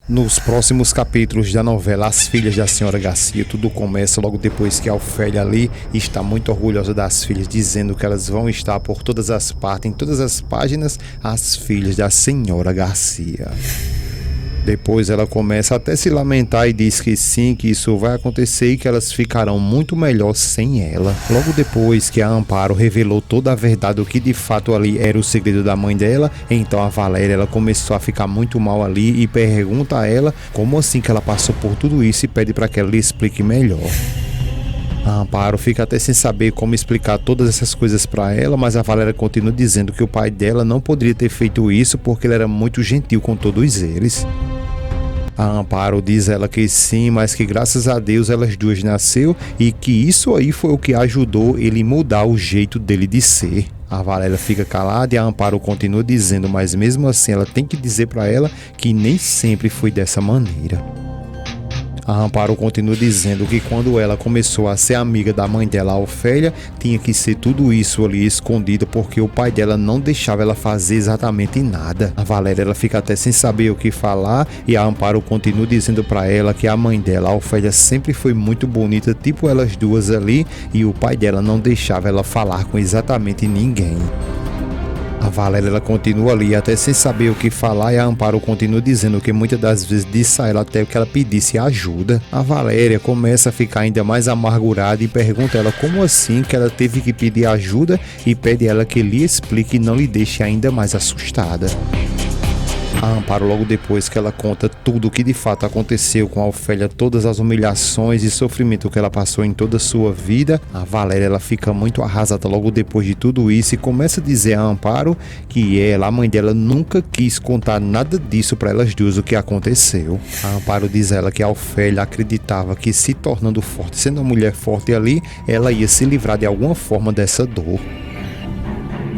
Nos próximos capítulos da novela As Filhas da Senhora Garcia, tudo começa logo depois que a Ofélia ali está muito orgulhosa das filhas, dizendo que elas vão estar por todas as partes, em todas as páginas, as filhas da Senhora Garcia. Depois ela começa até se lamentar e diz que sim, que isso vai acontecer e que elas ficarão muito melhor sem ela. Logo depois que a Amparo revelou toda a verdade do que de fato ali era o segredo da mãe dela, então a Valéria ela começou a ficar muito mal ali e pergunta a ela como assim que ela passou por tudo isso e pede para que ela lhe explique melhor. A Amparo fica até sem saber como explicar todas essas coisas para ela, mas a Valéria continua dizendo que o pai dela não poderia ter feito isso porque ele era muito gentil com todos eles. A Amparo diz a ela que sim, mas que graças a Deus elas duas nasceu e que isso aí foi o que ajudou ele mudar o jeito dele de ser. A Valéria fica calada e a Amparo continua dizendo, mas mesmo assim ela tem que dizer para ela que nem sempre foi dessa maneira. A Amparo continua dizendo que quando ela começou a ser amiga da mãe dela, a Ofélia, tinha que ser tudo isso ali escondido porque o pai dela não deixava ela fazer exatamente nada. A Valéria ela fica até sem saber o que falar e a Amparo continua dizendo para ela que a mãe dela, a Ofélia, sempre foi muito bonita, tipo elas duas ali, e o pai dela não deixava ela falar com exatamente ninguém. A Valéria ela continua ali até sem saber o que falar e a Amparo continua dizendo que muitas das vezes disse a ela até que ela pedisse ajuda. A Valéria começa a ficar ainda mais amargurada e pergunta a ela como assim que ela teve que pedir ajuda e pede a ela que lhe explique e não lhe deixe ainda mais assustada. A Amparo, logo depois que ela conta tudo o que de fato aconteceu com a Ofélia, todas as humilhações e sofrimento que ela passou em toda a sua vida, a Valéria ela fica muito arrasada logo depois de tudo isso e começa a dizer a Amparo que ela, a mãe dela, nunca quis contar nada disso para elas duas o que aconteceu. A Amparo diz a ela que a Ofélia acreditava que se tornando forte, sendo uma mulher forte ali, ela ia se livrar de alguma forma dessa dor.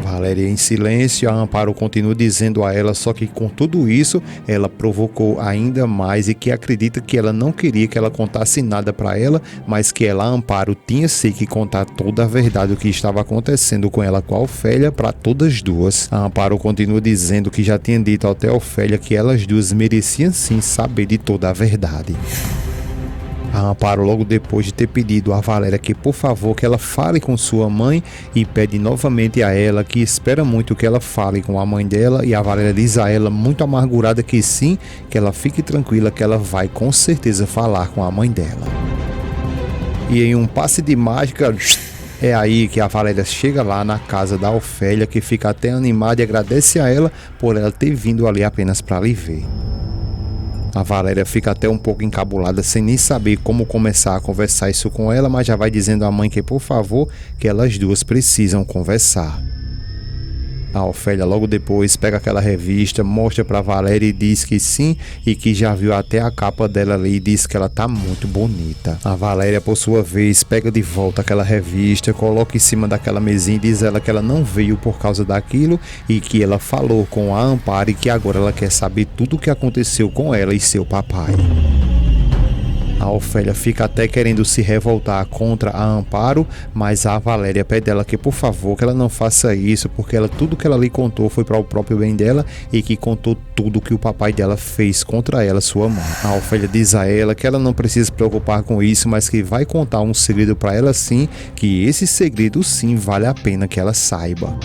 Valéria em silêncio, a Amparo continua dizendo a ela só que com tudo isso ela provocou ainda mais e que acredita que ela não queria que ela contasse nada para ela, mas que ela, a Amparo, tinha sim que contar toda a verdade do que estava acontecendo com ela com a Ofélia para todas duas. A Amparo continua dizendo que já tinha dito até a Ofélia que elas duas mereciam sim saber de toda a verdade. A Amparo, logo depois de ter pedido a Valéria que por favor que ela fale com sua mãe e pede novamente a ela que espera muito que ela fale com a mãe dela, e a Valéria diz a ela muito amargurada que sim, que ela fique tranquila que ela vai com certeza falar com a mãe dela. E em um passe de mágica, é aí que a Valéria chega lá na casa da Ofélia, que fica até animada e agradece a ela por ela ter vindo ali apenas para lhe ver. A Valéria fica até um pouco encabulada, sem nem saber como começar a conversar isso com ela, mas já vai dizendo à mãe que, por favor, que elas duas precisam conversar. A Ofélia logo depois pega aquela revista, mostra para Valéria e diz que sim, e que já viu até a capa dela ali e diz que ela tá muito bonita. A Valéria, por sua vez, pega de volta aquela revista, coloca em cima daquela mesinha e diz a ela que ela não veio por causa daquilo e que ela falou com a Amparo e que agora ela quer saber tudo o que aconteceu com ela e seu papai. A Ofélia fica até querendo se revoltar contra a Amparo, mas a Valéria pede ela que por favor que ela não faça isso, porque tudo que ela lhe contou foi para o próprio bem dela e que contou tudo que o papai dela fez contra ela, sua mãe. A Ofélia diz a ela que ela não precisa se preocupar com isso, mas que vai contar um segredo para ela sim, que esse segredo sim vale a pena que ela saiba.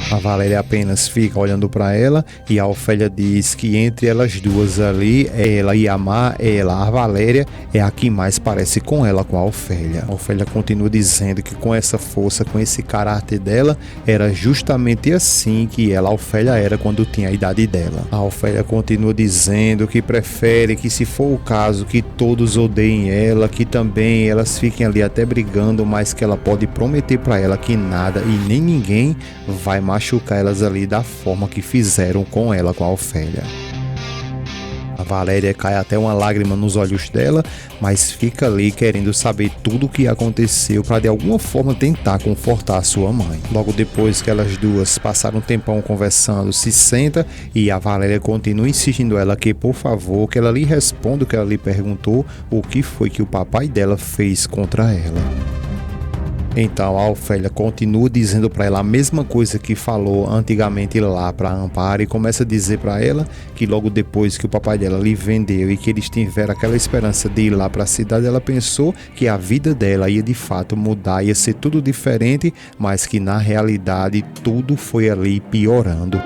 A Valéria apenas fica olhando para ela e a Ofélia diz que entre elas duas ali, ela e a Valéria, é a que mais parece com ela, com a Ofélia. A Ofélia continua dizendo que com essa força, com esse caráter dela, era justamente assim que ela, a Ofélia, era quando tinha a idade dela. A Ofélia continua dizendo que prefere que, se for o caso, que todos odeiem ela, que também elas fiquem ali até brigando, mas que ela pode prometer para ela que nada e nem ninguém vai machucar elas ali da forma que fizeram com ela, com a Ofélia. A Valéria cai até uma lágrima nos olhos dela, mas fica ali querendo saber tudo o que aconteceu para de alguma forma tentar confortar a sua mãe. Logo depois que elas duas passaram um tempão conversando, se senta e a Valéria continua insistindo ela que por favor que ela lhe responda o que ela lhe perguntou, o que foi que o papai dela fez contra ela. Então a Ofélia continua dizendo para ela a mesma coisa que falou antigamente lá para Amparo e começa a dizer para ela que logo depois que o papai dela lhe vendeu e que eles tiveram aquela esperança de ir lá para a cidade, ela pensou que a vida dela ia de fato mudar, ia ser tudo diferente, mas que na realidade tudo foi ali piorando.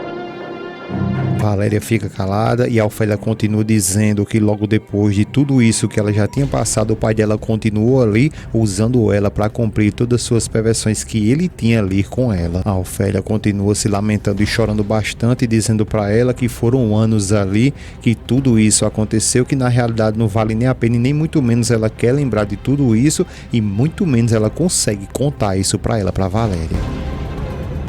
Valéria fica calada e a Ofélia continua dizendo que logo depois de tudo isso que ela já tinha passado, o pai dela continuou ali usando ela para cumprir todas as suas perversões que ele tinha ali com ela. A Ofélia continua se lamentando e chorando bastante, dizendo para ela que foram anos ali que tudo isso aconteceu, que na realidade não vale nem a pena e nem muito menos ela quer lembrar de tudo isso e muito menos ela consegue contar isso para ela, para Valéria.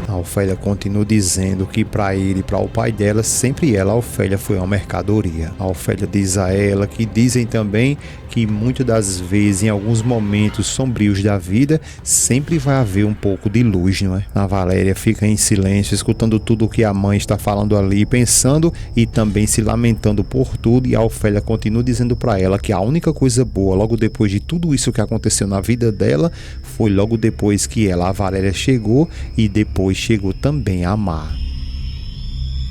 A Ofélia continua dizendo que para ele e para o pai dela, sempre ela, a Ofélia, foi uma mercadoria. A Ofélia diz a ela que dizem também que muitas das vezes, em alguns momentos sombrios da vida, sempre vai haver um pouco de luz, não é? A Valéria fica em silêncio, escutando tudo o que a mãe está falando ali, pensando e também se lamentando por tudo, e a Ofélia continua dizendo para ela que a única coisa boa, logo depois de tudo isso que aconteceu na vida dela, foi logo depois que ela, a Valéria, chegou e depois chegou também a amar.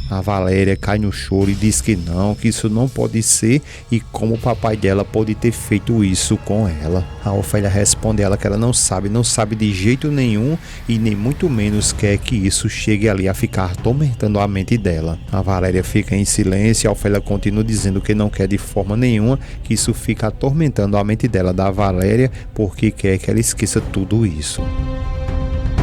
A Valéria cai no choro e diz que não, que isso não pode ser e como o papai dela pode ter feito isso com ela. A Ofélia responde a ela que ela não sabe de jeito nenhum e nem muito menos quer que isso chegue ali a ficar atormentando a mente dela. A Valéria fica em silêncio e a Ofélia continua dizendo que não quer de forma nenhuma que isso fique atormentando a mente dela, da Valéria, porque quer que ela esqueça tudo isso.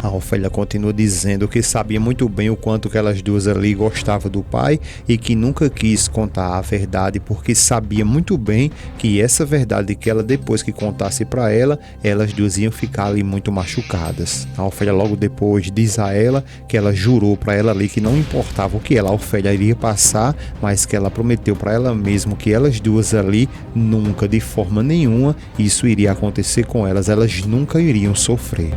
A Ofélia continua dizendo que sabia muito bem o quanto que elas duas ali gostavam do pai e que nunca quis contar a verdade porque sabia muito bem que essa verdade que ela depois que contasse para ela, elas duas iam ficar ali muito machucadas. A Ofélia logo depois diz a ela que ela jurou para ela ali que não importava o que ela, a Ofélia, iria passar, mas que ela prometeu para ela mesma que elas duas ali nunca, de forma nenhuma, isso iria acontecer com elas, elas nunca iriam sofrer.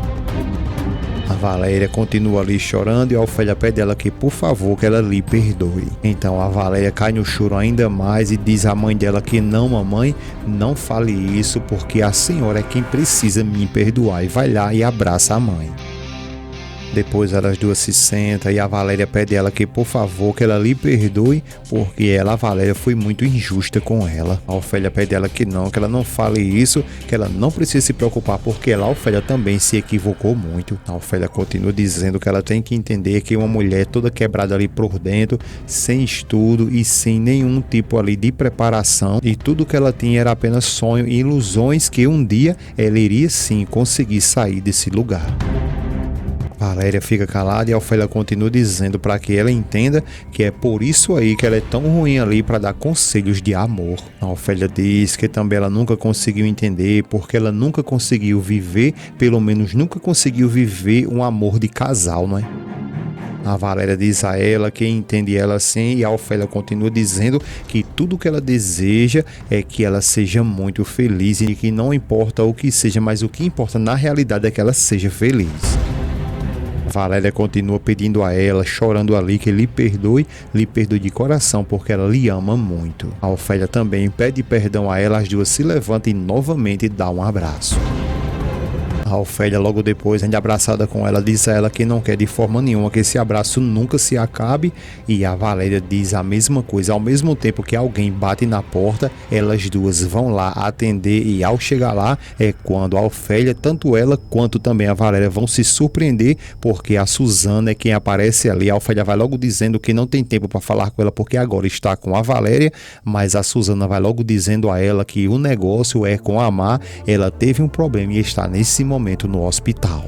A Valéria continua ali chorando e a Ofélia pede ela que, por favor, que ela lhe perdoe. Então a Valéria cai no choro ainda mais e diz à mãe dela que não, mamãe, não fale isso porque a senhora é quem precisa me perdoar, e vai lá e abraça a mãe. Depois elas duas se sentam e a Valéria pede a ela que, por favor, que ela lhe perdoe, porque ela, a Valéria, foi muito injusta com ela. A Ofélia pede a ela que ela não fale isso, que ela não precisa se preocupar, porque ela, a Ofélia, também se equivocou muito. A Ofélia continua dizendo que ela tem que entender que uma mulher toda quebrada ali por dentro, sem estudo e sem nenhum tipo ali de preparação, e tudo que ela tinha era apenas sonho e ilusões que um dia ela iria sim conseguir sair desse lugar. Valéria fica calada e a Ofélia continua dizendo para que ela entenda que é por isso aí que ela é tão ruim ali para dar conselhos de amor. A Ofélia diz que também ela nunca conseguiu entender porque ela nunca conseguiu viver, pelo menos nunca conseguiu viver um amor de casal, não é? A Valéria diz a ela que entende ela assim e a Ofélia continua dizendo que tudo que ela deseja é que ela seja muito feliz e que não importa o que seja, mas o que importa na realidade é que ela seja feliz. Valéria continua pedindo a ela, chorando ali, que lhe perdoe de coração, porque ela lhe ama muito. A Ofélia também pede perdão a ela, as duas se levantam e novamente dá um abraço. A Ofélia logo depois, ainda abraçada com ela, diz a ela que não quer de forma nenhuma que esse abraço nunca se acabe, e a Valéria diz a mesma coisa. Ao mesmo tempo que alguém bate na porta, elas duas vão lá atender, e ao chegar lá é quando a Ofélia, tanto ela quanto também a Valéria, vão se surpreender, porque a Suzana é quem aparece ali. A Ofélia vai logo dizendo que não tem tempo para falar com ela porque agora está com a Valéria, mas a Suzana vai logo dizendo a ela que o negócio é com a Má, ela teve um problema e está nesse momento no hospital.